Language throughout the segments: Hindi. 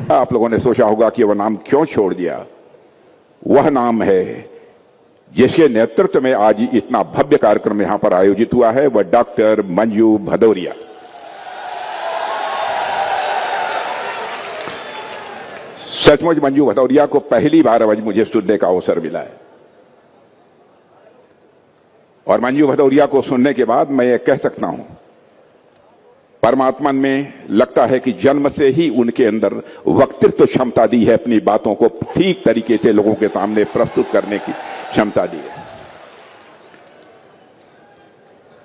आप लोगों ने सोचा होगा कि वह नाम क्यों छोड़ दिया। वह नाम है जिसके नेतृत्व में आज इतना भव्य कार्यक्रम यहां पर आयोजित हुआ है, वह डॉक्टर मंजू भदौरिया। सचमुच मंजू भदौरिया को पहली बार आज मुझे सुनने का अवसर मिला है और मंजू भदौरिया को सुनने के बाद मैं ये कह सकता हूं, परमात्मा में लगता है कि जन्म से ही उनके अंदर वक्तृत्व क्षमता दी है, अपनी बातों को ठीक तरीके से लोगों के सामने प्रस्तुत करने की क्षमता दी है।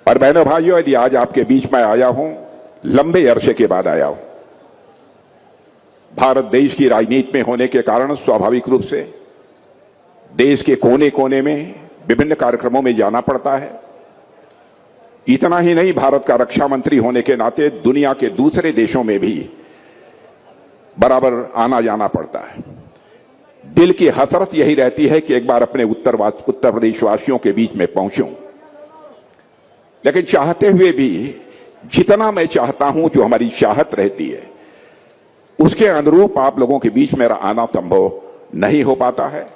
और बहनों भाइयों, यदि आज आपके बीच में आया हूं, लंबे अरसे के बाद आया हूं। भारत देश की राजनीति में होने के कारण स्वाभाविक रूप से देश के कोने कोने में विभिन्न कार्यक्रमों में जाना पड़ता है। इतना ही नहीं, भारत का रक्षा मंत्री होने के नाते दुनिया के दूसरे देशों में भी बराबर आना जाना पड़ता है। दिल की हसरत यही रहती है कि एक बार अपने उत्तर प्रदेश वासियों के बीच में पहुंचूं, लेकिन चाहते हुए भी जितना मैं चाहता हूं, जो हमारी चाहत रहती है, उसके अनुरूप आप लोगों के बीच मेरा आना संभव नहीं हो पाता है।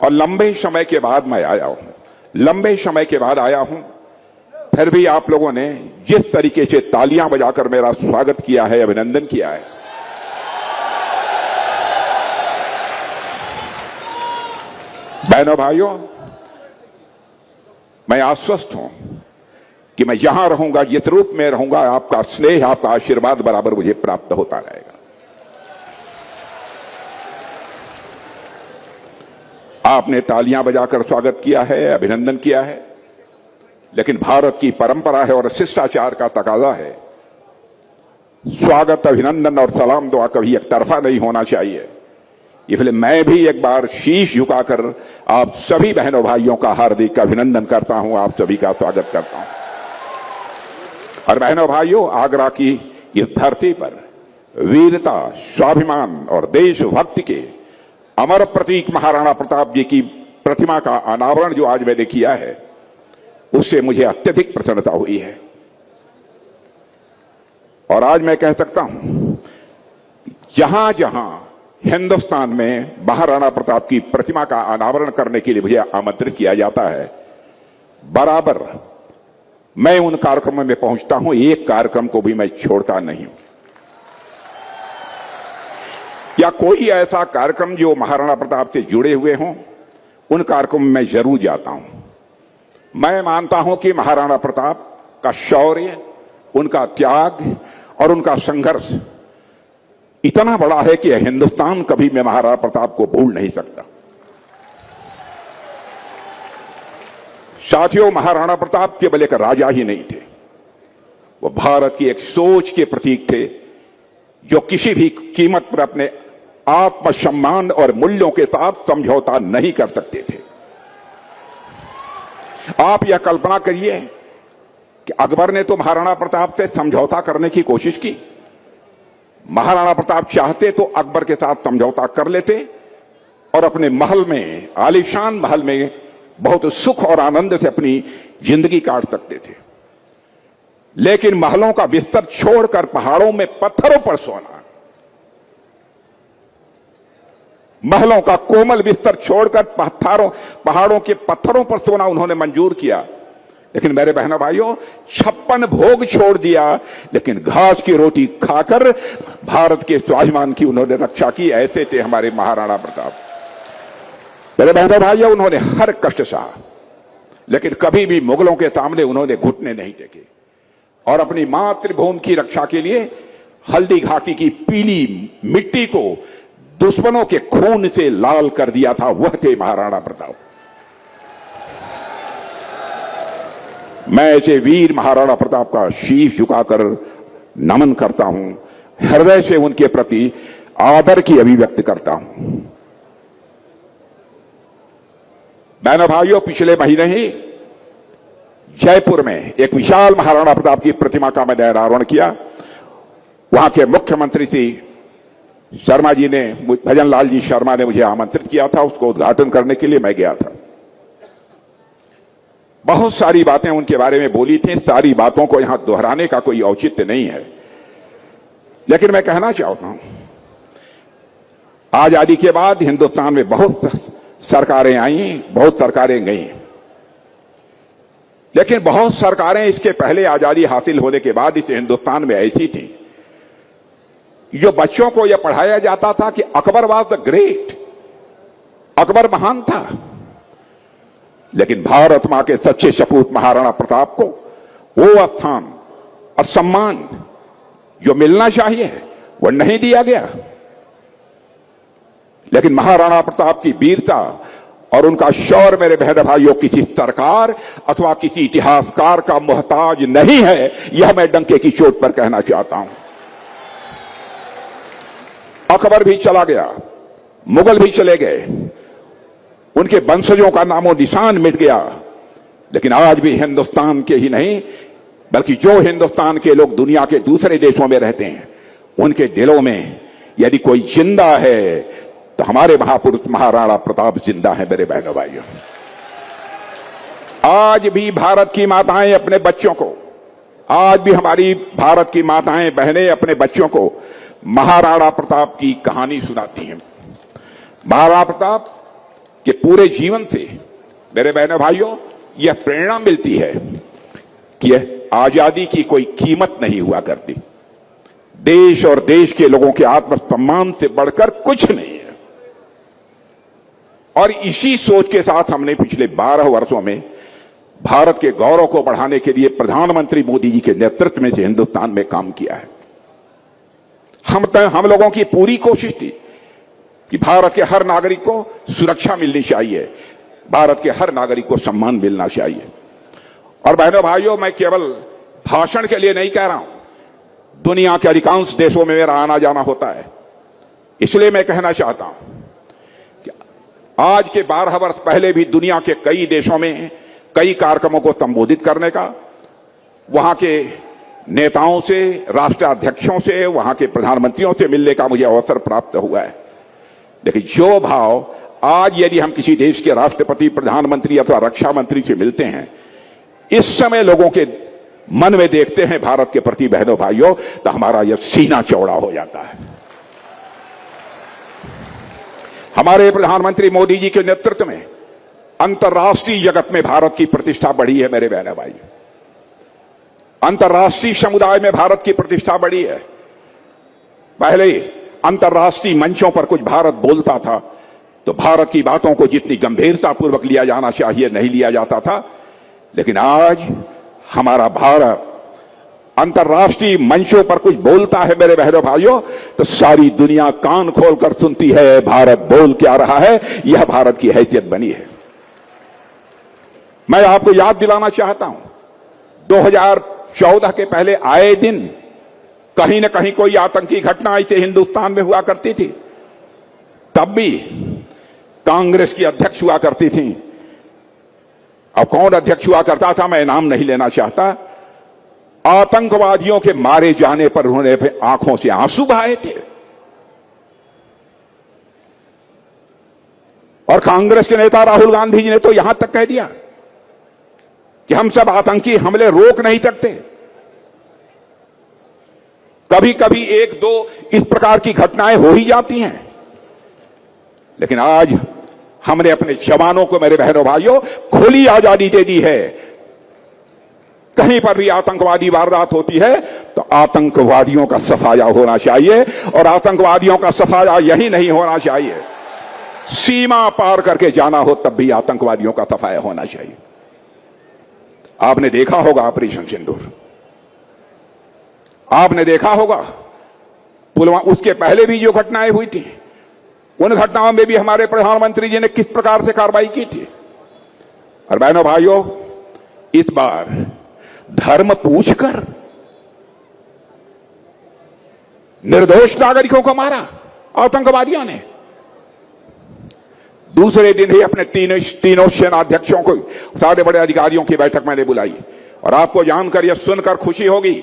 और लंबे समय के बाद मैं आया हूं, लंबे समय के बाद आया हूं, फिर भी आप लोगों ने जिस तरीके से तालियां बजाकर मेरा स्वागत किया है, अभिनंदन किया है, बहनों भाइयों, मैं आश्वस्त हूं कि मैं जहां रहूंगा, जिस रूप में रहूंगा, आपका स्नेह, आपका आशीर्वाद बराबर मुझे प्राप्त होता रहेगा। आपने तालियां बजाकर स्वागत किया है, अभिनंदन किया है, लेकिन भारत की परंपरा है और शिष्टाचार का तकाजा है, स्वागत, अभिनंदन और सलाम दुआ कभी एक तरफा नहीं होना चाहिए। इसलिए मैं भी एक बार शीश झुकाकर आप सभी बहनों भाइयों का हार्दिक अभिनंदन करता हूं, आप सभी का स्वागत करता हूं। और बहनों भाइयों, आगरा की इस धरती पर वीरता, स्वाभिमान और देशभक्ति के अमर प्रतीक महाराणा प्रताप जी की प्रतिमा का अनावरण जो आज मैंने किया है, उससे मुझे अत्यधिक प्रसन्नता हुई है। और आज मैं कह सकता हूं, जहां जहां हिंदुस्तान में महाराणा प्रताप की प्रतिमा का अनावरण करने के लिए मुझे आमंत्रित किया जाता है, बराबर मैं उन कार्यक्रमों में पहुंचता हूं, एक कार्यक्रम को भी मैं छोड़ता नहीं हूं। या कोई ऐसा कार्यक्रम जो महाराणा प्रताप से जुड़े हुए हों, उन कार्यक्रम में जरूर जाता हूं। मैं मानता हूं कि महाराणा प्रताप का शौर्य, उनका त्याग और उनका संघर्ष इतना बड़ा है कि हिंदुस्तान कभी मैं महाराणा प्रताप को भूल नहीं सकता। साथियों, महाराणा प्रताप केवल एक राजा ही नहीं थे, वो भारत की एक सोच के प्रतीक थे, जो किसी भी कीमत पर अपने आत्मसम्मान और मूल्यों के साथ समझौता नहीं कर सकते थे। आप यह कल्पना करिए कि अकबर ने तो महाराणा प्रताप से समझौता करने की कोशिश की। महाराणा प्रताप चाहते तो अकबर के साथ समझौता कर लेते और अपने महल में, आलीशान महल में बहुत सुख और आनंद से अपनी जिंदगी काट सकते थे। लेकिन महलों का बिस्तर छोड़कर पहाड़ों में पत्थरों पर सोना, महलों का कोमल बिस्तर छोड़कर पहाड़ों के पत्थरों पर सोना उन्होंने मंजूर किया। लेकिन मेरे बहनों भाइयों, 56 भोग छोड़ दिया, लेकिन घास की रोटी खाकर भारत के स्वाभिमान की उन्होंने रक्षा की। ऐसे थे हमारे महाराणा प्रताप। मेरे बहनों भाइयों, उन्होंने हर कष्ट सहा, लेकिन कभी भी मुगलों के सामने उन्होंने घुटने नहीं टेके और अपनी मातृभूमि की रक्षा के लिए हल्दी घाटी की पीली मिट्टी को दुश्मनों के खून से लाल कर दिया था। वह थे महाराणा प्रताप। मैं ऐसे वीर महाराणा प्रताप का शीश झुकाकर नमन करता हूं, हृदय से उनके प्रति आदर की अभिव्यक्ति करता हूं। बहनों भाइयों, पिछले महीने ही जयपुर में एक विशाल महाराणा प्रताप की प्रतिमा का मैंने अनावरण किया। वहां के मुख्यमंत्री श्री शर्मा जी ने, भजन लाल जी शर्मा ने मुझे आमंत्रित किया था, उसको उद्घाटन करने के लिए मैं गया था। बहुत सारी बातें उनके बारे में बोली थी, सारी बातों को यहां दोहराने का कोई औचित्य नहीं है, लेकिन मैं कहना चाहता हूं, आजादी के बाद हिंदुस्तान में बहुत सरकारें आई, बहुत सरकारें गई, लेकिन बहुत सरकारें इसके पहले आजादी हासिल होने के बाद इस हिंदुस्तान में ऐसी थी, जो बच्चों को यह पढ़ाया जाता था कि Akbar was the great, Akbar महान था। लेकिन भारत मां के सच्चे सपूत महाराणा प्रताप को वो स्थान और सम्मान जो मिलना चाहिए वह नहीं दिया गया। लेकिन महाराणा प्रताप की वीरता और उनका शौर्य मेरे बहन भाइयों किसी सरकार अथवा किसी इतिहासकार का मोहताज नहीं है, यह मैं डंके की चोट पर कहना चाहता हूं। अकबर भी चला गया, मुगल भी चले गए, उनके वंशजों का नामो निशान मिट गया, लेकिन आज भी हिंदुस्तान के ही नहीं बल्कि जो हिंदुस्तान के लोग दुनिया के दूसरे देशों में रहते हैं, उनके दिलों में यदि कोई जिंदा है तो हमारे महापुरुष महाराणा प्रताप जिंदा है। मेरे बहनों भाइयों, आज भी भारत की माताएं अपने बच्चों को, आज भी हमारी भारत की माताएं बहनें अपने बच्चों को महाराणा प्रताप की कहानी सुनाती हैं। महाराणा प्रताप के पूरे जीवन से मेरे बहनों भाइयों यह प्रेरणा मिलती है कि आजादी की कोई कीमत नहीं हुआ करती, देश और देश के लोगों के आत्मसम्मान से बढ़कर कुछ नहीं है। और इसी सोच के साथ हमने पिछले 12 वर्षों में भारत के गौरव को बढ़ाने के लिए प्रधानमंत्री मोदी जी के नेतृत्व में से हिंदुस्तान में काम किया है। हम लोगों की पूरी कोशिश थी कि भारत के हर नागरिक को सुरक्षा मिलनी चाहिए, भारत के हर नागरिक को सम्मान मिलना चाहिए। और बहनों भाइयों, मैं केवल भाषण के लिए नहीं कह रहा हूं, दुनिया के अधिकांश देशों में मेरा आना जाना होता है, इसलिए मैं कहना चाहता हूं कि आज के 12 वर्ष पहले भी दुनिया के कई देशों में कई कार्यक्रमों को संबोधित करने का, वहां के नेताओं से, राष्ट्राध्यक्षों से, वहां के प्रधानमंत्रियों से मिलने का मुझे अवसर प्राप्त हुआ है। लेकिन जो भाव आज यदि हम किसी देश के राष्ट्रपति, प्रधानमंत्री अथवा रक्षा मंत्री से मिलते हैं, इस समय लोगों के मन में देखते हैं भारत के प्रति बहनों भाइयों, तो हमारा यह सीना चौड़ा हो जाता है। हमारे प्रधानमंत्री मोदी जी के नेतृत्व में अंतर्राष्ट्रीय जगत में भारत की प्रतिष्ठा बढ़ी है। मेरे बहनों भाई, अंतर्राष्ट्रीय समुदाय में भारत की प्रतिष्ठा बढ़ी है। पहले अंतर्राष्ट्रीय मंचों पर कुछ भारत बोलता था तो भारत की बातों को जितनी गंभीरता पूर्वक लिया जाना चाहिए नहीं लिया जाता था, लेकिन आज हमारा भारत अंतर्राष्ट्रीय मंचों पर कुछ बोलता है मेरे बहनों भाइयों, तो सारी दुनिया कान खोलकर सुनती है भारत बोल क्या रहा है। यह भारत की हैसियत बनी है। मैं आपको याद दिलाना चाहता हूं, 2014 के पहले आए दिन कहीं न कहीं कोई आतंकी घटना ऐसे हिंदुस्तान में हुआ करती थी, तब भी कांग्रेस की अध्यक्ष हुआ करती थी। अब कौन अध्यक्ष हुआ करता था मैं नाम नहीं लेना चाहता, आतंकवादियों के मारे जाने पर उन्होंने आंखों से आंसू बहाए थे। और कांग्रेस के नेता राहुल गांधी जी ने तो यहां तक कह दिया कि हम सब आतंकी हमले रोक नहीं सकते। कभी कभी एक दो इस प्रकार की घटनाएं हो ही जाती हैं, लेकिन आज हमने अपने जवानों को मेरे बहनों भाइयों खुली आजादी दे दी है। कहीं पर भी आतंकवादी वारदात होती है तो आतंकवादियों का सफाया होना चाहिए, और आतंकवादियों का सफाया यही नहीं होना चाहिए, सीमा पार करके जाना हो तब भी आतंकवादियों का सफाया होना चाहिए। आपने देखा होगा ऑपरेशन सिंदूर, आपने देखा होगा पुलवामा, उसके पहले भी जो घटनाएं हुई थी उन घटनाओं में भी हमारे प्रधानमंत्री जी ने किस प्रकार से कार्रवाई की थी। और बहनों भाइयों, इस बार धर्म पूछकर निर्दोष नागरिकों को मारा आतंकवादियों ने। दूसरे दिन ही अपने तीनों सेनाध्यक्षों को, सारे बड़े अधिकारियों की बैठक मैंने बुलाई, और आपको जानकर यह सुनकर खुशी होगी,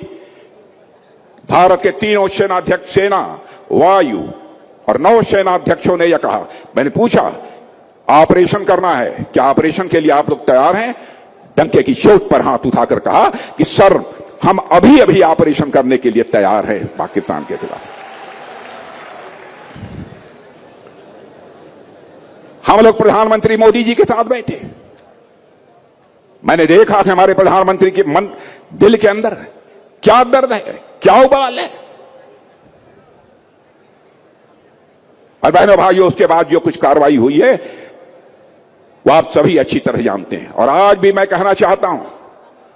भारत के तीनों सेनाध्यक्ष, सेना, वायु और नौ सेनाध्यक्षों ने यह कहा, मैंने पूछा ऑपरेशन करना है, क्या ऑपरेशन के लिए आप लोग तैयार हैं? डंके की चोट पर हाथ उठाकर कहा कि सर हम अभी अभी ऑपरेशन करने के लिए तैयार हैं पाकिस्तान के खिलाफ। हम लोग प्रधानमंत्री मोदी जी के साथ बैठे, मैंने देखा कि हमारे प्रधानमंत्री के मन दिल के अंदर क्या दर्द है, क्या उबाल है। और बहनों भाइयों, उसके बाद जो कुछ कार्रवाई हुई है वो आप सभी अच्छी तरह जानते हैं। और आज भी मैं कहना चाहता हूं,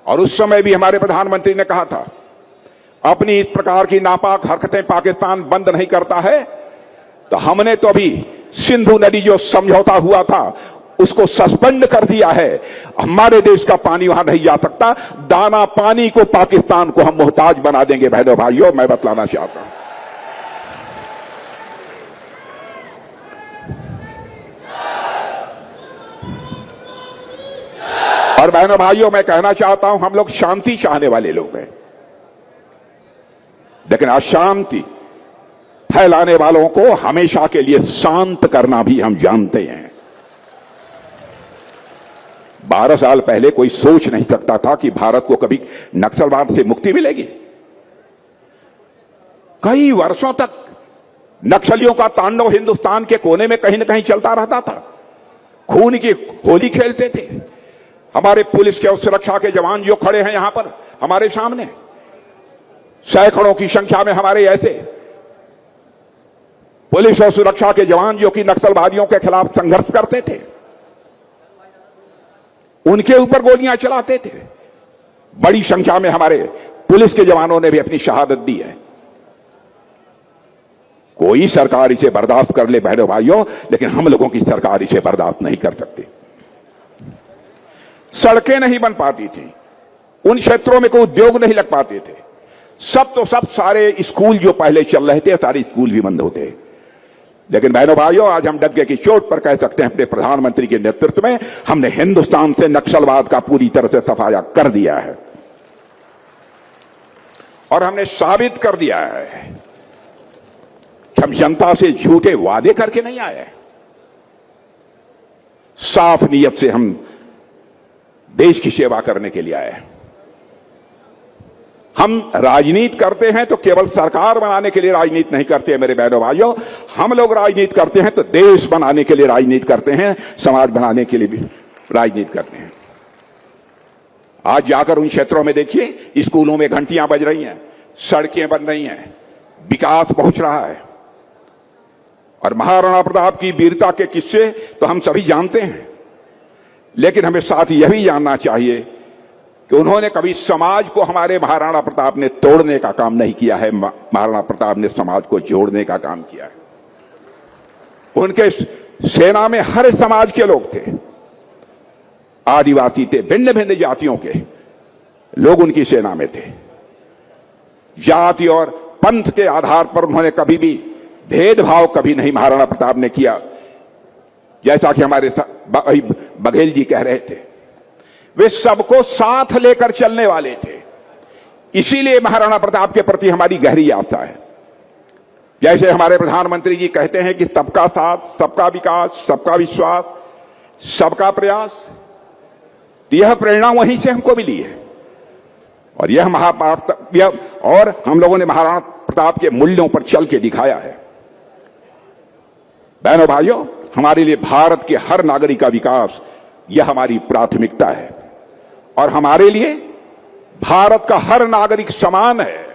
और उस समय भी हमारे प्रधानमंत्री ने कहा था, अपनी इस प्रकार की नापाक हरकतें पाकिस्तान बंद नहीं करता है तो हमने तो अभी सिंधु नदी जो समझौता हुआ था उसको सस्पेंड कर दिया है। हमारे देश का पानी वहां नहीं जा सकता, दाना पानी को पाकिस्तान को हम मोहताज बना देंगे। बहनों भाइयों, मैं बतलाना चाहता हूं। और बहनों भाइयों, मैं कहना चाहता हूं, हम लोग शांति चाहने वाले लोग हैं, लेकिन अशांति फैलाने वालों को हमेशा के लिए शांत करना भी हम जानते हैं। 12 साल पहले कोई सोच नहीं सकता था कि भारत को कभी नक्सलवाद से मुक्ति मिलेगी। कई वर्षों तक नक्सलियों का तांडव हिंदुस्तान के कोने में कहीं न कहीं चलता रहता था, खून की होली खेलते थे। हमारे पुलिस के और सुरक्षा के जवान जो खड़े हैं यहां पर हमारे सामने, सैकड़ों की संख्या में हमारे ऐसे पुलिस और सुरक्षा के जवान जो कि नक्सलवादियों के खिलाफ संघर्ष करते थे, उनके ऊपर गोलियां चलाते थे। बड़ी संख्या में हमारे पुलिस के जवानों ने भी अपनी शहादत दी है। कोई सरकार इसे बर्दाश्त कर ले बहनों भाइयों, लेकिन हम लोगों की सरकार इसे बर्दाश्त नहीं कर सकती। सड़कें नहीं बन पाती थी, उन क्षेत्रों में कोई उद्योग नहीं लग पाते थे, सब तो सब सारे स्कूल जो पहले चल रहे थे सारे स्कूल भी बंद होते। लेकिन बहनों भाइयों, आज हम डगे की चोट पर कह सकते हैं, अपने प्रधानमंत्री के नेतृत्व में हमने हिंदुस्तान से नक्सलवाद का पूरी तरह से सफाया कर दिया है। और हमने साबित कर दिया है कि हम जनता से झूठे वादे करके नहीं आए, साफ नीयत से हम देश की सेवा करने के लिए आए। हम राजनीति करते हैं तो केवल सरकार बनाने के लिए राजनीति नहीं करते हैं मेरे बहनों भाइयों, हम लोग राजनीति करते हैं तो देश बनाने के लिए राजनीति करते हैं, समाज बनाने के लिए भी राजनीति करते हैं। आज जाकर उन क्षेत्रों में देखिए, स्कूलों में घंटियां बज रही हैं, सड़कें बन रही हैं, विकास पहुंच रहा है। और महाराणा प्रताप की वीरता के किस्से तो हम सभी जानते हैं, लेकिन हमें साथ यह भी जानना चाहिए कि उन्होंने कभी समाज को, हमारे महाराणा प्रताप ने तोड़ने का काम नहीं किया है, महाराणा प्रताप ने समाज को जोड़ने का काम किया है। उनके सेना में हर समाज के लोग थे, आदिवासी थे, भिन्न भिन्न जातियों के लोग उनकी सेना में थे। जाति और पंथ के आधार पर उन्होंने कभी भी भेदभाव कभी नहीं महाराणा प्रताप ने किया, जैसा कि हमारे बघेल जी कह रहे थे। वे सबको साथ लेकर चलने वाले थे, इसीलिए महाराणा प्रताप के प्रति हमारी गहरी आस्था है। जैसे हमारे प्रधानमंत्री जी कहते हैं कि सबका साथ, सबका विकास, सबका विश्वास, सबका प्रयास, यह प्रेरणा वहीं से हमको मिली है। और यह और हम लोगों ने महाराणा प्रताप के मूल्यों पर चल के दिखाया है। बहनों भाइयों, हमारे लिए भारत के हर नागरिक का विकास यह हमारी प्राथमिकता है, और हमारे लिए भारत का हर नागरिक समान है।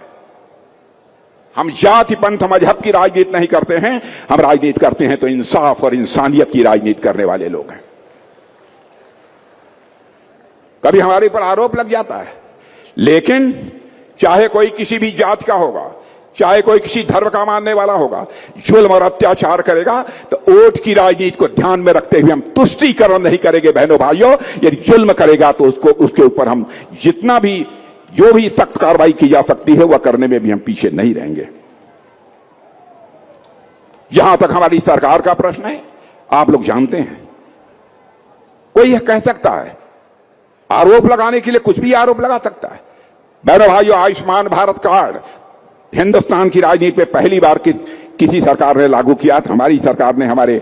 हम जाति पंथ मजहब की राजनीति नहीं करते हैं, हम राजनीति करते हैं तो इंसाफ और इंसानियत की राजनीति करने वाले लोग हैं। कभी हमारे ऊपर आरोप लग जाता है, लेकिन चाहे कोई किसी भी जात का होगा, चाहे कोई किसी धर्म का मानने वाला होगा, जुल्म और अत्याचार करेगा तो वोट की राजनीति को ध्यान में रखते हुए हम तुष्टीकरण नहीं करेंगे बहनों भाइयों। यदि जुल्म करेगा तो उसके ऊपर हम जितना भी जो भी सख्त कार्रवाई की जा सकती है वह करने में भी हम पीछे नहीं रहेंगे। जहां तक हमारी सरकार का प्रश्न है, आप लोग जानते हैं, कोई यह कह सकता है, आरोप लगाने के लिए कुछ भी आरोप लगा सकता है। बहनों भाइयों, आयुष्मान भारत कार्ड हिंदुस्तान की राजनीति में पहली बार किसी सरकार ने लागू किया था। हमारी सरकार ने, हमारे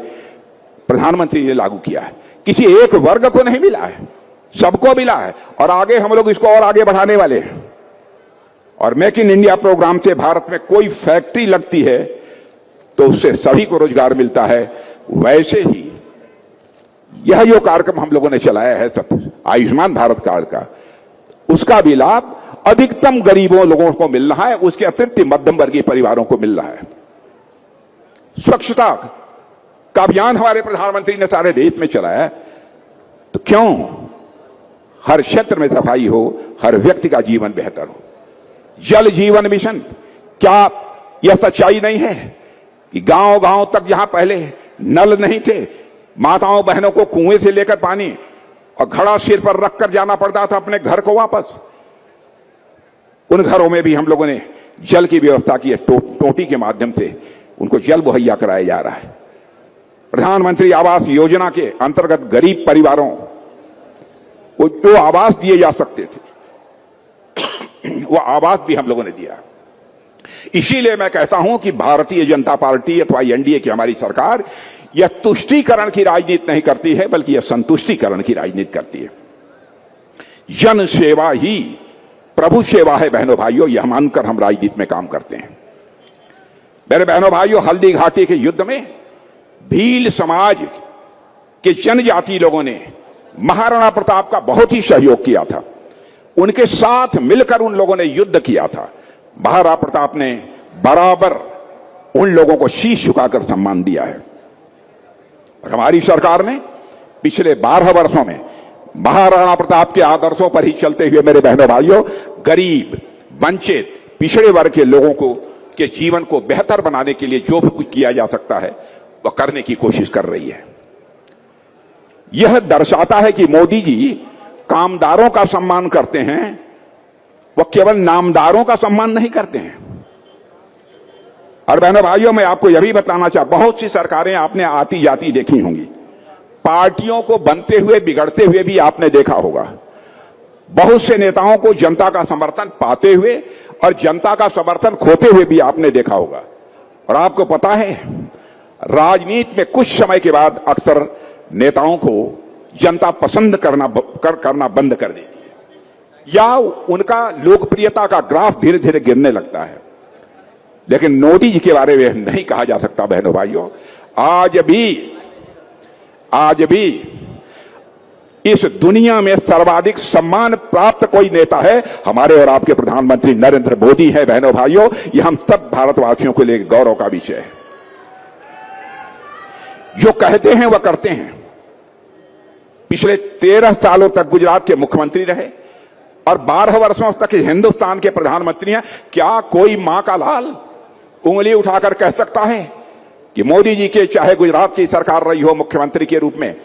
प्रधानमंत्री ने लागू किया है। किसी एक वर्ग को नहीं मिला है, सबको मिला है, और आगे हम लोग इसको और आगे बढ़ाने वाले हैं। और मेक इन इंडिया प्रोग्राम से भारत में कोई फैक्ट्री लगती है तो उससे सभी को रोजगार मिलता है। वैसे ही यह जो कार्यक्रम हम लोगों ने चलाया है सब आयुष्मान भारत कार्ड का, उसका भी लाभ अधिकतम गरीबों लोगों को मिल रहा है, उसके अतिरिक्त मध्यम वर्गीय परिवारों को मिल रहा है। स्वच्छता का अभियान हमारे प्रधानमंत्री ने सारे देश में चलाया, तो क्यों हर क्षेत्र में सफाई हो, हर व्यक्ति का जीवन बेहतर हो। जल जीवन मिशन, क्या यह सच्चाई नहीं है कि गांव गांव तक जहां पहले नल नहीं थे, माताओं बहनों को कुएं से लेकर पानी और घड़ा सिर पर रखकर जाना पड़ता था अपने घर को वापस। उन घरों में भी हम लोगों ने जल की व्यवस्था की है, टोटी के माध्यम से उनको जल मुहैया कराया जा रहा है। प्रधानमंत्री आवास योजना के अंतर्गत गरीब परिवारों को जो आवास दिए जा सकते थे वो आवास भी हम लोगों ने दिया। इसीलिए मैं कहता हूं कि भारतीय जनता पार्टी अथवा एनडीए की हमारी सरकार यह तुष्टीकरण की राजनीति नहीं करती है, बल्कि यह संतुष्टीकरण की राजनीति करती है। जन सेवा ही प्रभु सेवा है बहनों भाइयों, यह मानकर हम राजनीति में काम करते हैं। मेरे बहनों भाइयों, हल्दी घाटी के युद्ध में भील समाज के जनजाति लोगों ने महाराणा प्रताप का बहुत ही सहयोग किया था। उनके साथ मिलकर उन लोगों ने युद्ध किया था। महाराणा प्रताप ने बराबर उन लोगों को शीश झुकाकर सम्मान दिया है। और हमारी सरकार ने पिछले 12 वर्षों में महाराणा प्रताप के आदर्शों पर ही चलते हुए मेरे बहनों भाइयों, गरीब, वंचित, पिछड़े वर्ग के लोगों को के जीवन को बेहतर बनाने के लिए जो भी कुछ किया जा सकता है वह करने की कोशिश कर रही है। यह दर्शाता है कि मोदी जी कामदारों का सम्मान करते हैं, वह केवल नामदारों का सम्मान नहीं करते हैं। और बहनों भाइयों, मैं आपको यह भी बताना चाहता, बहुत सी सरकारें आपने आती जाती देखी होंगी, पार्टियों को बनते हुए बिगड़ते हुए भी आपने देखा होगा। बहुत से नेताओं को जनता का समर्थन पाते हुए और जनता का समर्थन खोते हुए भी आपने देखा होगा। और आपको पता है, राजनीति में कुछ समय के बाद अक्सर नेताओं को जनता पसंद करना बंद कर देती है या उनका लोकप्रियता का ग्राफ धीरे धीरे गिरने लगता है। लेकिन मोदी जी के बारे में नहीं कहा जा सकता बहनों भाइयों। आज भी इस दुनिया में सर्वाधिक सम्मान प्राप्त कोई नेता है, हमारे और आपके प्रधानमंत्री नरेंद्र मोदी है बहनों भाइयों। यह हम सब भारतवासियों के लिए गौरव का विषय है। जो कहते हैं वह करते हैं। पिछले 13 सालों तक गुजरात के मुख्यमंत्री रहे और 12 वर्षों तक हिंदुस्तान के प्रधानमंत्री हैं। क्या कोई मां का लाल उंगली उठाकर कह सकता है कि मोदी जी के चाहे गुजरात की सरकार रही हो मुख्यमंत्री के रूप में,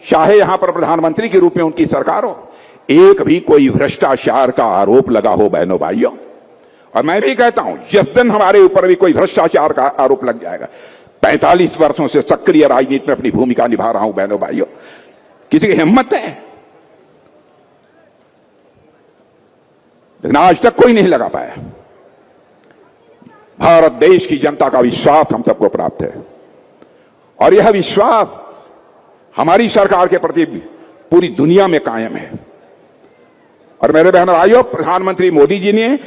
चाहे यहां पर प्रधानमंत्री के रूप में उनकी सरकार हो, एक भी कोई भ्रष्टाचार का आरोप लगा हो बहनों भाइयों? और मैं भी कहता हूं, जिस दिन हमारे ऊपर भी कोई भ्रष्टाचार का आरोप लग जाएगा, 45 वर्षों से सक्रिय राजनीति में अपनी भूमिका निभा रहा हूं बहनों भाइयों, किसी की हिम्मत है? लेकिन आज तक कोई नहीं लगा पाया। भारत देश की जनता का विश्वास हम सबको प्राप्त है और यह विश्वास हमारी सरकार के प्रति पूरी दुनिया में कायम है। और मेरे बहनों भाइयों, प्रधानमंत्री मोदी जी ने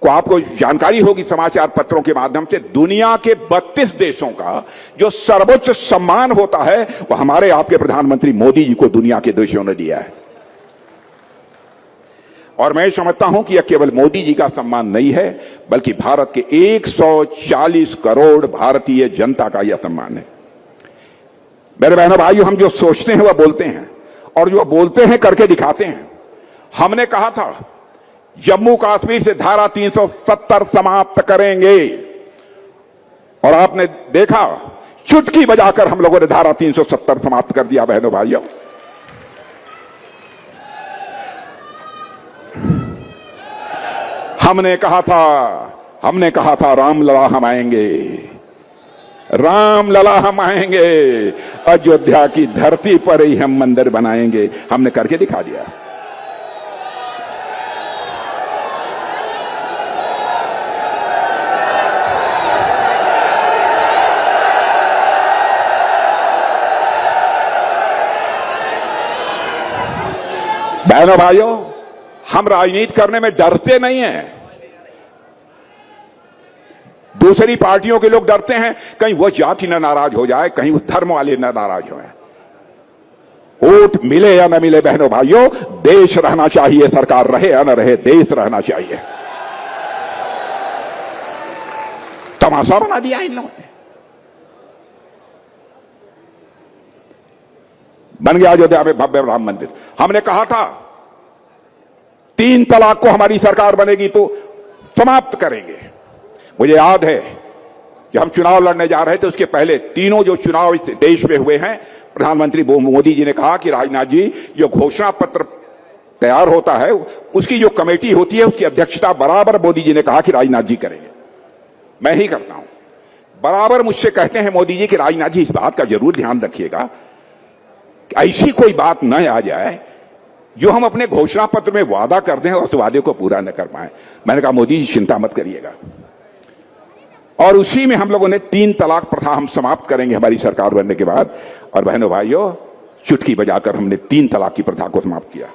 को आपको जानकारी होगी समाचार पत्रों के माध्यम से, दुनिया के 32 देशों का जो सर्वोच्च सम्मान होता है वह हमारे आपके प्रधानमंत्री मोदी जी को दुनिया के देशों ने दिया है। और मैं समझता हूं कि यह केवल मोदी जी का सम्मान नहीं है, बल्कि भारत के 140 करोड़ भारतीय जनता का यह सम्मान है। मेरे बहनों भाइयों, हम जो सोचते हैं वह बोलते हैं और जो बोलते हैं करके दिखाते हैं। हमने कहा था जम्मू कश्मीर से धारा 370 समाप्त करेंगे और आपने देखा, चुटकी बजाकर हम लोगों ने धारा 370 समाप्त कर दिया बहनों भाइयों। हमने कहा था रामलला हम आएंगे, रामलला हम आएंगे, अयोध्या की धरती पर ही हम मंदिर बनाएंगे। हमने करके दिखा दिया। बहनों भाइयों, हम राजनीति करने में डरते नहीं हैं। दूसरी पार्टियों के लोग डरते हैं कहीं वो जाति न नाराज हो जाए, कहीं उस धर्म वाले न नाराज हो। वोट मिले या न मिले बहनों भाइयों, देश रहना चाहिए, सरकार रहे या न रहे, देश रहना चाहिए। तमाशा बना दिया इन लोगों ने। बन गया अयोध्या में भव्य राम मंदिर। हमने कहा था 3 तलाक को हमारी सरकार बनेगी तो समाप्त करेंगे। मुझे याद है जब हम चुनाव लड़ने जा रहे थे, उसके पहले तीनों जो चुनाव इस देश में हुए हैं, प्रधानमंत्री मोदी जी ने कहा कि राजनाथ जी, जो घोषणा पत्र तैयार होता है उसकी जो कमेटी होती है उसकी अध्यक्षता बराबर मोदी जी ने कहा कि राजनाथ जी करेंगे। मैं ही करता हूं। बराबर मुझसे कहते हैं मोदी जी कि राजनाथ जी इस बात का जरूर ध्यान रखिएगा कि ऐसी कोई बात न आ जाए जो हम अपने घोषणा पत्र में वादा कर दें और उस वादे को पूरा न कर पाए। मैंने कहा मोदी जी चिंता मत करिएगा। और उसी में हम लोगों ने 3 तलाक प्रथा हम समाप्त करेंगे हमारी सरकार बनने के बाद। और बहनों भाइयों, चुटकी बजाकर हमने 3 तलाक की प्रथा को समाप्त किया।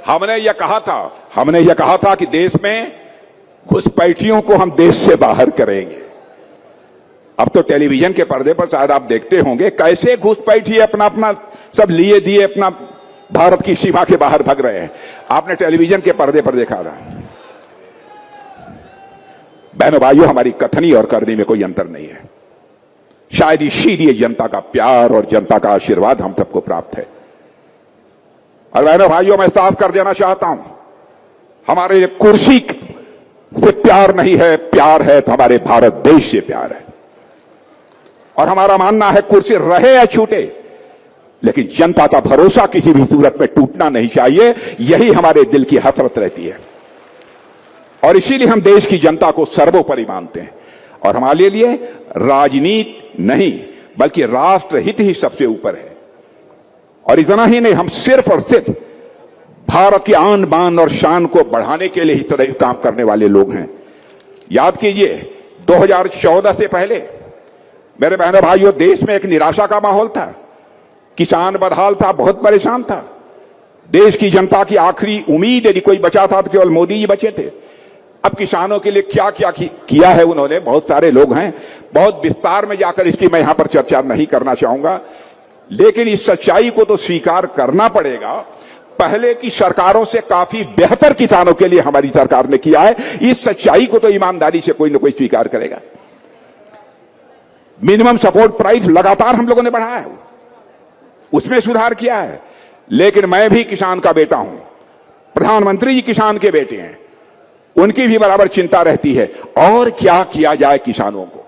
हमने यह कहा था कि देश में घुसपैठियों को हम देश से बाहर करेंगे। अब तो टेलीविजन के पर्दे पर शायद आप देखते होंगे कैसे घुसपैठी अपना अपना सब लिए दिए अपना भारत की सीमा के बाहर भाग रहे हैं। आपने टेलीविजन के पर्दे पर देखा था। बहनों भाइयों, हमारी कथनी और करनी में कोई अंतर नहीं है। शायद इसीलिए जनता का प्यार और जनता का आशीर्वाद हम सबको प्राप्त है। और बहनों भाइयों, मैं साफ कर देना चाहता हूं, हमारे कुर्सी से प्यार नहीं है, प्यार है तो हमारे भारत देश से प्यार है। और हमारा मानना है कुर्सी रहे या छूटे, लेकिन जनता का भरोसा किसी भी सूरत में टूटना नहीं चाहिए। यही हमारे दिल की हसरत रहती है। और इसीलिए हम देश की जनता को सर्वोपरि मानते हैं। और हमारे लिए राजनीति नहीं बल्कि राष्ट्रहित ही सबसे ऊपर है। और इतना ही नहीं, हम सिर्फ और सिर्फ भारत की आन बान और शान को बढ़ाने के लिए ही तरह काम करने वाले लोग हैं। याद कीजिए 2014 से पहले मेरे बहनों भाइयों, देश में एक निराशा का माहौल था। किसान बदहाल था, बहुत परेशान था। देश की जनता की आखिरी उम्मीद यदि कोई बचा था तो केवल मोदी जी बचे थे। अब किसानों के लिए क्या क्या किया है उन्होंने, बहुत सारे लोग हैं। बहुत विस्तार में जाकर इसकी मैं यहां पर चर्चा नहीं करना चाहूंगा, लेकिन इस सच्चाई को तो स्वीकार करना पड़ेगा। पहले की सरकारों से काफी बेहतर किसानों के लिए हमारी सरकार ने किया है। इस सच्चाई को तो ईमानदारी से कोई ना कोई स्वीकार करेगा। मिनिमम सपोर्ट प्राइस लगातार हम लोगों ने बढ़ाया है, उसमें सुधार किया है। लेकिन मैं भी किसान का बेटा हूं, प्रधानमंत्री जी किसान के बेटे हैं, उनकी भी बराबर चिंता रहती है और क्या किया जाए किसानों को,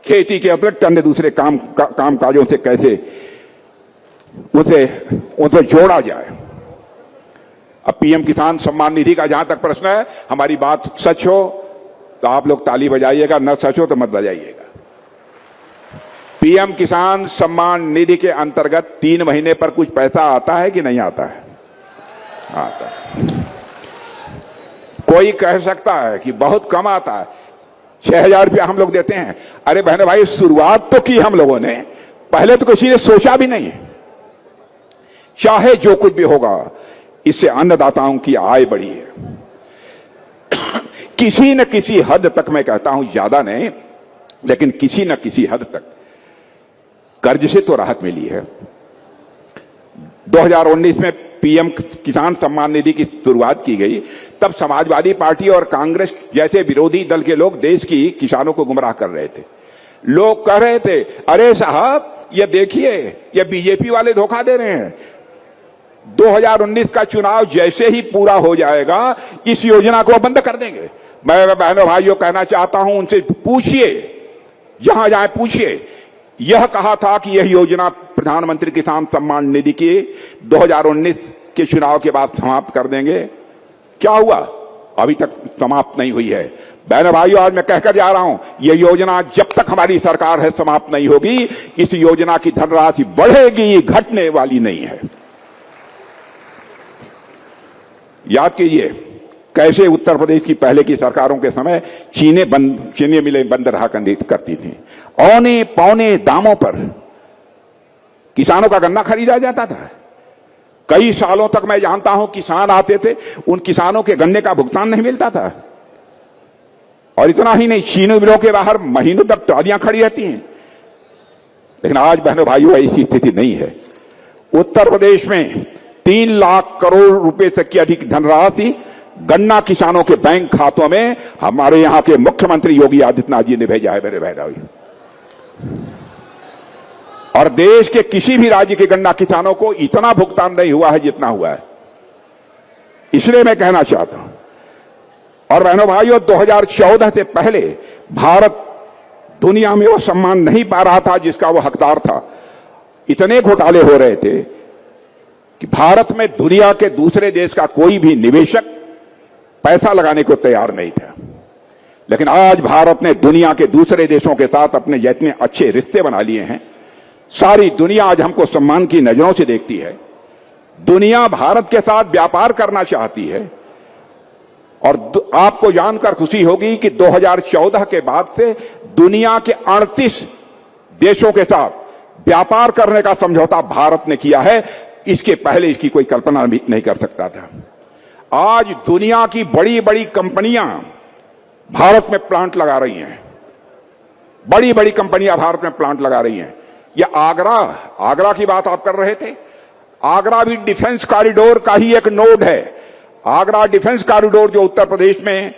खेती के अतिरिक्त अन्य दूसरे काम काजों से कैसे उनसे जोड़ा जाए। अब पीएम किसान सम्मान निधि का जहां तक प्रश्न है, हमारी बात सच हो तो आप लोग ताली बजाइएगा, न सच हो तो मत बजाइएगा। पीएम किसान सम्मान निधि के अंतर्गत 3 महीने पर कुछ पैसा आता है कि नहीं आता है? आता है। कोई कह सकता है कि बहुत कम आता है, 6,000 रुपया हम लोग देते हैं। अरे बहनों भाई, शुरुआत तो की हम लोगों ने, पहले तो किसी ने सोचा भी नहीं। चाहे जो कुछ भी होगा, इससे अन्नदाताओं की आय बढ़ी है। किसी न किसी हद तक, मैं कहता हूं ज्यादा नहीं, लेकिन किसी न किसी हद तक कर्ज से तो राहत मिली है। 2019 में पीएम किसान सम्मान निधि की शुरुआत की गई, तब समाजवादी पार्टी और कांग्रेस जैसे विरोधी दल के लोग देश की किसानों को गुमराह कर रहे थे। लोग कह रहे थे, अरे साहब ये देखिए, ये बीजेपी वाले धोखा दे रहे हैं। 2019 का चुनाव जैसे ही पूरा हो जाएगा, इस योजना को बंद कर देंगे। मैं बहनों भाइयों कहना चाहता हूं, उनसे पूछिए, जहां जाए पूछिए। यह कहा था कि यह योजना प्रधानमंत्री किसान सम्मान निधि की 2019 के चुनाव के बाद समाप्त कर देंगे। क्या हुआ? अभी तक समाप्त नहीं हुई है। बहनों भाइयों, आज मैं कहकर जा रहा हूं, यह योजना जब तक हमारी सरकार है समाप्त नहीं होगी। इस योजना की धनराशि बढ़ेगी, घटने वाली नहीं है। याद कीजिए कैसे उत्तर प्रदेश की पहले की सरकारों के समय चीनी मिलें बंद रहा करती थी। औने पौने दामों पर किसानों का गन्ना खरीदा जाता था। कई सालों तक मैं जानता हूं किसान आते थे, उन किसानों के गन्ने का भुगतान नहीं मिलता था। और इतना ही नहीं, चीनी मिलों के बाहर महीनों तक ट्रालियां खड़ी रहती हैं। लेकिन आज बहनों भाइयों ऐसी स्थिति नहीं है। उत्तर प्रदेश में 3 लाख करोड़ रुपए तक की अधिक धनराशि गन्ना किसानों के बैंक खातों में हमारे यहां के मुख्यमंत्री योगी आदित्यनाथ जी ने भेजा है मेरे भाई। और देश के किसी भी राज्य के गन्ना किसानों को इतना भुगतान नहीं हुआ है जितना हुआ है। इसलिए मैं कहना चाहता हूं, और बहनों भाइयों 2014 से पहले भारत दुनिया में वो सम्मान नहीं पा रहा था जिसका वो हकदार था। इतने घोटाले हो रहे थे कि भारत में दुनिया के दूसरे देश का कोई भी निवेशक पैसा लगाने को तैयार नहीं था। लेकिन आज भारत ने दुनिया के दूसरे देशों के साथ अपने जितने अच्छे रिश्ते बना लिए हैं, सारी दुनिया आज हमको सम्मान की नजरों से देखती है। दुनिया भारत के साथ व्यापार करना चाहती है। और आपको जानकर खुशी होगी कि 2014 के बाद से दुनिया के 38 देशों के साथ व्यापार करने का समझौता भारत ने किया है। इसके पहले इसकी कोई कल्पना भी नहीं कर सकता था। आज दुनिया की बड़ी बड़ी कंपनियां भारत में प्लांट लगा रही हैं। बड़ी बड़ी कंपनियां भारत में प्लांट लगा रही हैं। यह आगरा की बात आप कर रहे थे। आगरा भी डिफेंस कॉरिडोर का ही एक नोड है। आगरा डिफेंस कॉरिडोर जो उत्तर प्रदेश में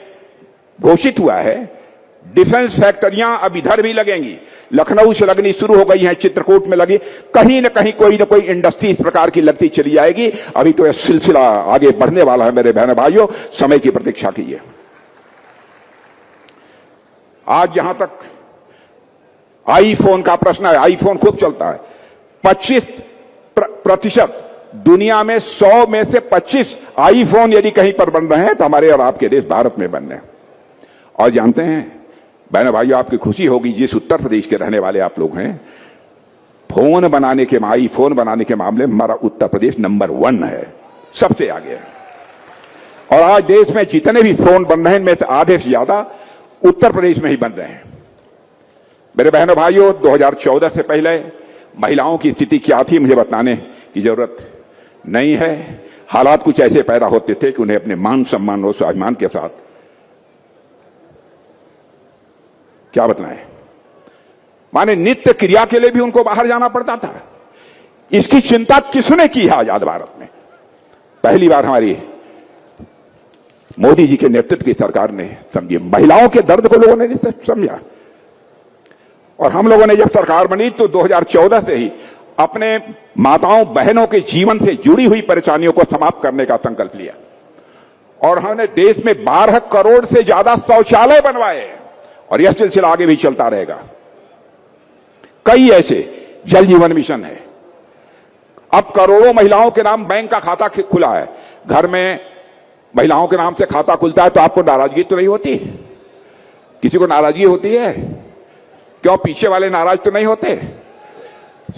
घोषित हुआ है, डिफेंस फैक्ट्रियां अब इधर भी लगेंगी। लखनऊ से लगनी शुरू हो गई हैं, चित्रकूट में लगी, कहीं न कहीं कोई न कोई इंडस्ट्री इस प्रकार की लगती चली जाएगी। अभी तो यह सिलसिला आगे बढ़ने वाला है मेरे बहनों भाइयों, समय की प्रतीक्षा कीजिए। आज जहां तक आईफोन का प्रश्न है, आईफोन खूब चलता है। 25% दुनिया में 100 में से 25 आईफोन यदि कहीं पर बन रहे हैं तो हमारे और आपके देश भारत में बन रहे हैं। और जानते हैं बहनों भाइयों, आपकी खुशी होगी, जिस उत्तर प्रदेश के रहने वाले आप लोग हैं, फोन बनाने के आईफोन बनाने के मामले में हमारा उत्तर प्रदेश नंबर 1 है, सबसे आगे है। और आज देश में जितने भी फोन बन रहे हैं में आधे से ज्यादा उत्तर प्रदेश में ही बन रहे हैं। मेरे बहनों भाइयों, 2014 से पहले महिलाओं की स्थिति क्या थी मुझे बताने की जरूरत नहीं है। हालात कुछ ऐसे पैदा होते थे कि उन्हें अपने मान सम्मान और स्वाभिमान के साथ क्या बतलाएं, माने नित्य क्रिया के लिए भी उनको बाहर जाना पड़ता था। इसकी चिंता किसने की है आजाद भारत में? पहली बार हमारी मोदी जी के नेतृत्व की सरकार ने समझी, महिलाओं के दर्द को लोगों ने समझा। और हम लोगों ने जब सरकार बनी तो 2014 से ही अपने माताओं बहनों के जीवन से जुड़ी हुई परेशानियों को समाप्त करने का संकल्प लिया। और हमने देश में 12 करोड़ से ज्यादा शौचालय बनवाए और यह सिलसिला आगे भी चलता रहेगा। कई ऐसे जल जीवन मिशन है। अब करोड़ों महिलाओं के नाम बैंक का खाता खुला है। घर में महिलाओं के नाम से खाता खुलता है तो आपको नाराजगी तो नहीं होती? किसी को नाराजगी होती है? क्यों, पीछे वाले नाराज तो नहीं होते?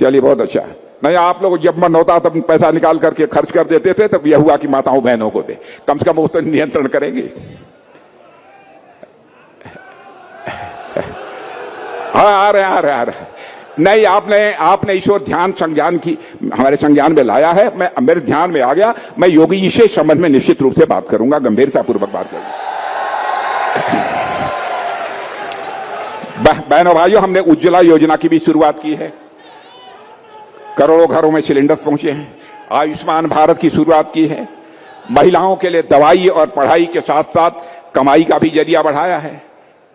चलिए, बहुत अच्छा। नहीं, आप लोग जब मन होता तब पैसा निकाल करके खर्च कर देते थे, तब यह हुआ कि माताओं बहनों को दे, कम से कम वो तो नियंत्रण करेंगे। हाँ, आ रहे। नहीं, आपने ईश्वर ध्यान संज्ञान की हमारे संज्ञान में लाया है। मेरे ध्यान में आ गया। मैं योगी जी से संबंध में निश्चित रूप से बात करूंगा, गंभीरतापूर्वक बात करूंगा। बहनों भाइयों, हमने उज्ज्वला योजना की भी शुरुआत की है। करोड़ों घरों में सिलेंडर पहुंचे हैं। आयुष्मान भारत की शुरुआत की है। महिलाओं के लिए दवाई और पढ़ाई के साथ साथ कमाई का भी जरिया बढ़ाया है।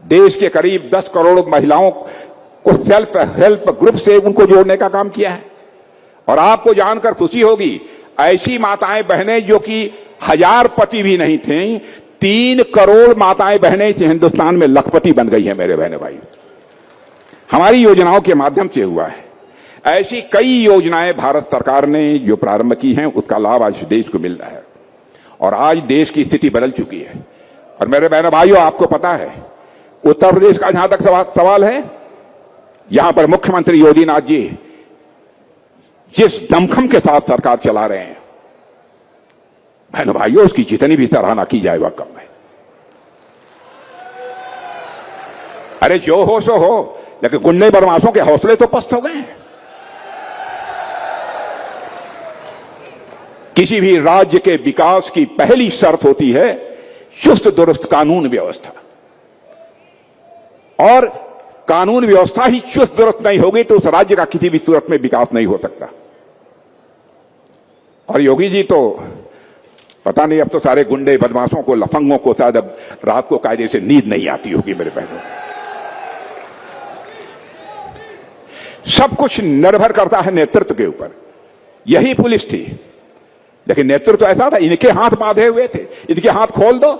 देश के करीब 10 करोड़ महिलाओं को सेल्फ हेल्प ग्रुप से उनको जोड़ने का काम किया है। और आपको जानकर खुशी होगी, ऐसी माताएं बहनें जो कि 1000 पति भी नहीं थे, 3 करोड़ माताएं बहनें इस हिंदुस्तान में लखपति बन गई हैं मेरे बहने भाई। हमारी योजनाओं के माध्यम से हुआ है। ऐसी कई योजनाएं भारत सरकार ने जो प्रारंभ की हैं, उसका लाभ आज देश को मिल रहा है। और आज देश की स्थिति बदल चुकी है। और मेरे बहनों भाइयों, आपको पता है, उत्तर प्रदेश का जहां तक सवाल है, यहां पर मुख्यमंत्री योगी नाथ जी जिस दमखम के साथ सरकार चला रहे हैं, बहनों भाइयों, उसकी जितनी भी सराहना की जाए वह कम है। अरे जो हो सो हो, लेकिन गुंडे बदमाशों के हौसले तो पस्त हो गए। किसी भी राज्य के विकास की पहली शर्त होती है चुस्त दुरुस्त कानून व्यवस्था, और कानून व्यवस्था ही चुस्त दुरुस्त नहीं होगी तो उस राज्य का किसी भी सूरत में विकास नहीं हो सकता। और योगी जी तो पता नहीं, अब तो सारे गुंडे बदमाशों को, लफंगों को शायद अब रात को कायदे से नींद नहीं आती होगी मेरे बहनों। सब कुछ निर्भर करता है नेतृत्व के ऊपर। यही पुलिस थी, लेकिन नेतृत्व ऐसा था, इनके हाथ बांधे हुए थे, इनके हाथ खोल दो।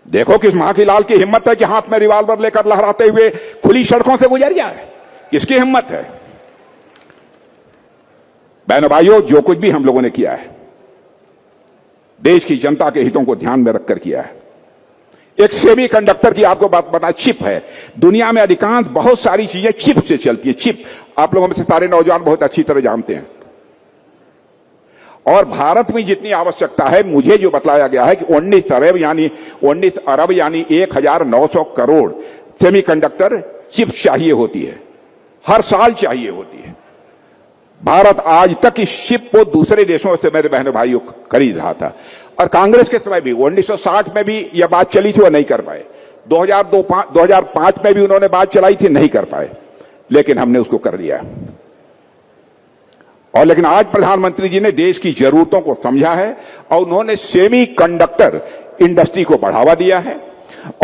देखो किस मां की लाल की हिम्मत है कि हाथ में रिवॉल्वर लेकर लहराते हुए खुली सड़कों से गुजर जाए, किसकी हिम्मत है? बहनों भाइयों, जो कुछ भी हम लोगों ने किया है देश की जनता के हितों को ध्यान में रखकर किया है। एक सेमी कंडक्टर की आपको बात बता, चिप है। दुनिया में अधिकांश बहुत सारी चीजें चिप से चलती है। चिप आप लोगों में से सारे नौजवान बहुत अच्छी तरह जानते हैं। और भारत में जितनी आवश्यकता है, मुझे जो बतलाया गया है कि 19 अरब यानी 1900 करोड़ सेमीकंडक्टर चिप चाहिए होती है, हर साल चाहिए होती है। भारत आज तक इस चिप को दूसरे देशों से, मेरे बहनों भाइयों, खरीद रहा था। और कांग्रेस के समय भी 1960 में भी यह बात चली थी, वो नहीं कर पाए। 2005 में भी उन्होंने बात चलाई थी, नहीं कर पाए, लेकिन हमने उसको कर दिया। और लेकिन आज प्रधानमंत्री जी ने देश की जरूरतों को समझा है और उन्होंने सेमी कंडक्टर इंडस्ट्री को बढ़ावा दिया है।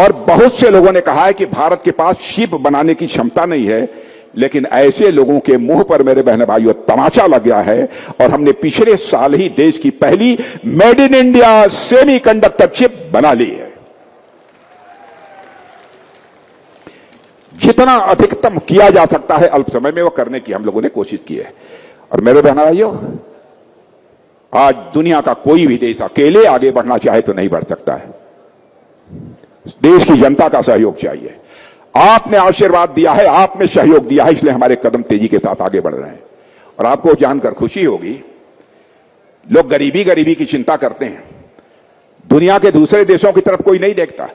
और बहुत से लोगों ने कहा है कि भारत के पास चिप बनाने की क्षमता नहीं है, लेकिन ऐसे लोगों के मुंह पर, मेरे बहन भाइयों, तमाचा लग गया है। और हमने पिछले साल ही देश की पहली made in India semi conductor chip बना ली है। जितना अधिकतम किया जा सकता है अल्प समय में, वो करने की हम लोगों ने कोशिश की है। और मेरे बहन भाइयों, आज दुनिया का कोई भी देश अकेले आगे बढ़ना चाहे तो नहीं बढ़ सकता है। देश की जनता का सहयोग चाहिए। आपने आशीर्वाद दिया है, आपने सहयोग दिया है, इसलिए हमारे कदम तेजी के साथ आगे बढ़ रहे हैं। और आपको जानकर खुशी होगी, लोग गरीबी की चिंता करते हैं। दुनिया के दूसरे देशों की तरफ कोई नहीं देखता।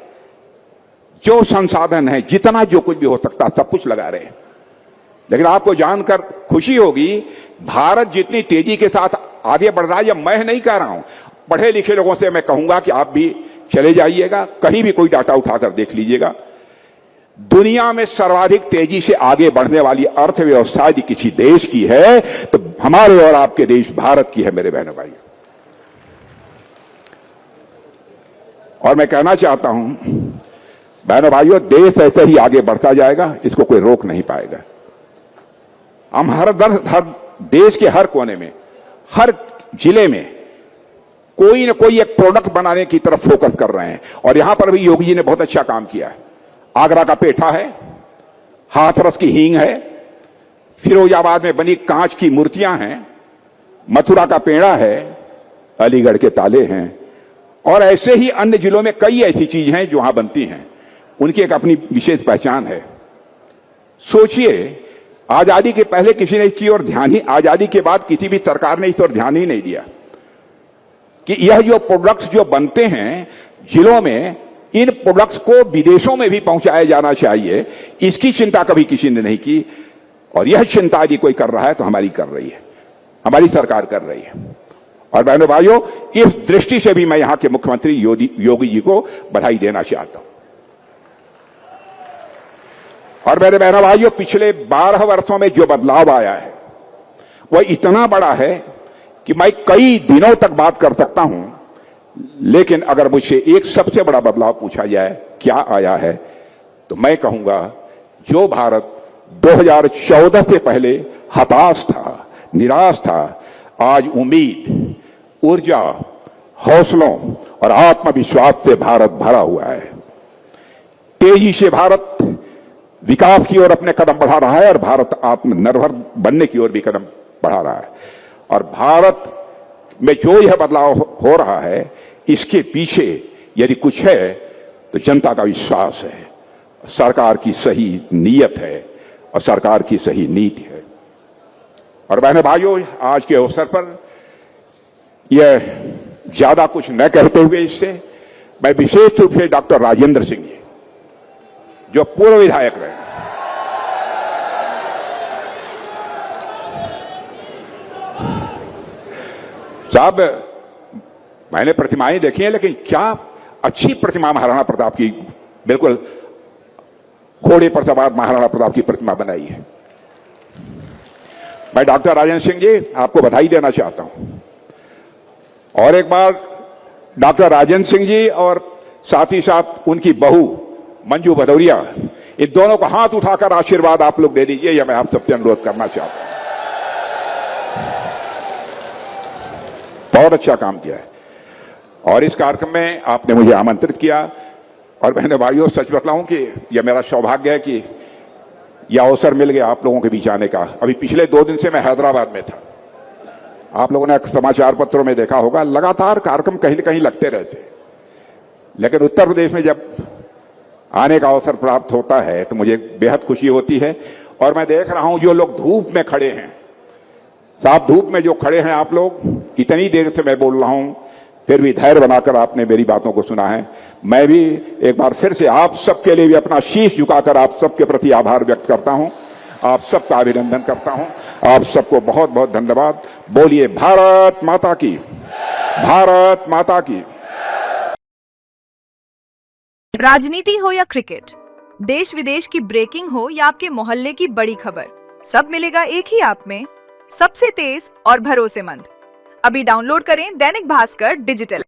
जो संसाधन है, जितना जो कुछ भी हो सकता, सब कुछ लगा रहे हैं। लेकिन आपको जानकर खुशी होगी, भारत जितनी तेजी के साथ आगे बढ़ रहा है, या मैं नहीं कह रहा हूं, पढ़े लिखे लोगों से मैं कहूंगा कि आप भी चले जाइएगा, कहीं भी कोई डाटा उठाकर देख लीजिएगा। दुनिया में सर्वाधिक तेजी से आगे बढ़ने वाली अर्थव्यवस्था यदि किसी देश की है तो हमारे और आपके देश भारत की है, मेरे बहनों भाई। और मैं कहना चाहता हूं, बहनों भाइयों, देश ऐसे ही आगे बढ़ता जाएगा, इसको कोई रोक नहीं पाएगा। हम हर देश के हर कोने में, हर जिले में कोई न कोई एक प्रोडक्ट बनाने की तरफ फोकस कर रहे हैं। और यहां पर भी योगी जी ने बहुत अच्छा काम किया है। आगरा का पेठा है, हाथरस की हींग है, फिरोजाबाद में बनी कांच की मूर्तियां हैं, मथुरा का पेड़ा है, अलीगढ़ के ताले हैं, और ऐसे ही अन्य जिलों में कई ऐसी चीजें हैं जो वहां बनती हैं। उनकी एक अपनी विशेष पहचान है। सोचिए, आजादी के पहले किसी ने इसकी ओर ध्यान ही, आजादी के बाद किसी भी सरकार ने इस ओर ध्यान ही नहीं दिया कि यह जो प्रोडक्ट्स जो बनते हैं जिलों में, इन प्रोडक्ट्स को विदेशों में भी पहुंचाया जाना चाहिए। इसकी चिंता कभी किसी ने नहीं की। और यह चिंता यदि कोई कर रहा है तो हमारी कर रही है, हमारी सरकार कर रही है। और बहनों भाइयों, इस दृष्टि से भी मैं यहां के मुख्यमंत्री योगी जी को बधाई देना चाहता हूं। और मेरे बहनों भाइयों, पिछले 12 वर्षों में जो बदलाव आया है वह इतना बड़ा है कि मैं कई दिनों तक बात कर सकता हूं। लेकिन अगर मुझसे एक सबसे बड़ा बदलाव पूछा जाए क्या आया है, तो मैं कहूंगा, जो भारत 2014 से पहले हताश था, निराश था, आज उम्मीद, ऊर्जा, हौसलों और आत्मविश्वास से भारत भरा हुआ है। तेजी से भारत विकास की ओर अपने कदम बढ़ा रहा है और भारत आत्मनिर्भर बनने की ओर भी कदम बढ़ा रहा है। और भारत में जो यह बदलाव हो रहा है, इसके पीछे यदि कुछ है तो जनता का विश्वास है, सरकार की सही नीयत है और सरकार की सही नीति है। और बहने भाइयों, आज के अवसर पर यह ज्यादा कुछ न कहते हुए इससे मैं विशेष रूप से डॉक्टर राजेंद्र सिंह जी, जो पूर्व विधायक रहे, साहब, मैंने प्रतिमाएं देखी हैं, लेकिन क्या अच्छी प्रतिमा महाराणा प्रताप की, बिल्कुल घोड़े पर सवार महाराणा प्रताप की प्रतिमा बनाई है। मैं डॉक्टर राजेंद्र सिंह जी आपको बधाई देना चाहता हूं, और एक बार डॉक्टर राजेंद्र सिंह जी और साथ ही साथ उनकी बहू मंजू भदौरिया, इन दोनों को हाथ उठाकर आशीर्वाद आप लोग दे दीजिए, यह मैं आप सबसे अनुरोध करना चाहता हूं। बहुत अच्छा काम किया है, और इस कार्यक्रम में आपने मुझे आमंत्रित किया, और बहने भाइयों, सच बताऊं कि यह मेरा सौभाग्य है कि यह अवसर मिल गया आप लोगों के बीच आने का। अभी पिछले 2 दिन से मैं हैदराबाद में था। आप लोगों ने समाचार पत्रों में देखा होगा, लगातार कार्यक्रम कहीं न कहीं लगते रहते, लेकिन उत्तर प्रदेश में जब आने का अवसर प्राप्त होता है तो मुझे बेहद खुशी होती है। और मैं देख रहा हूं जो लोग धूप में खड़े हैं, साफ धूप में जो खड़े हैं आप लोग, इतनी देर से मैं बोल रहा हूं, फिर भी धैर्य बनाकर आपने मेरी बातों को सुना है। मैं भी एक बार फिर से आप सबके लिए भी अपना शीश झुकाकर आप सबके प्रति आभार व्यक्त करता हूं, आप सबका अभिनंदन करता हूं। आप सबको बहुत बहुत धन्यवाद। बोलिए भारत माता की, भारत माता की। राजनीति हो या क्रिकेट, देश विदेश की ब्रेकिंग हो या आपके मोहल्ले की बड़ी खबर, सब मिलेगा एक ही ऐप में, सबसे तेज और भरोसेमंद। अभी डाउनलोड करें दैनिक भास्कर डिजिटल।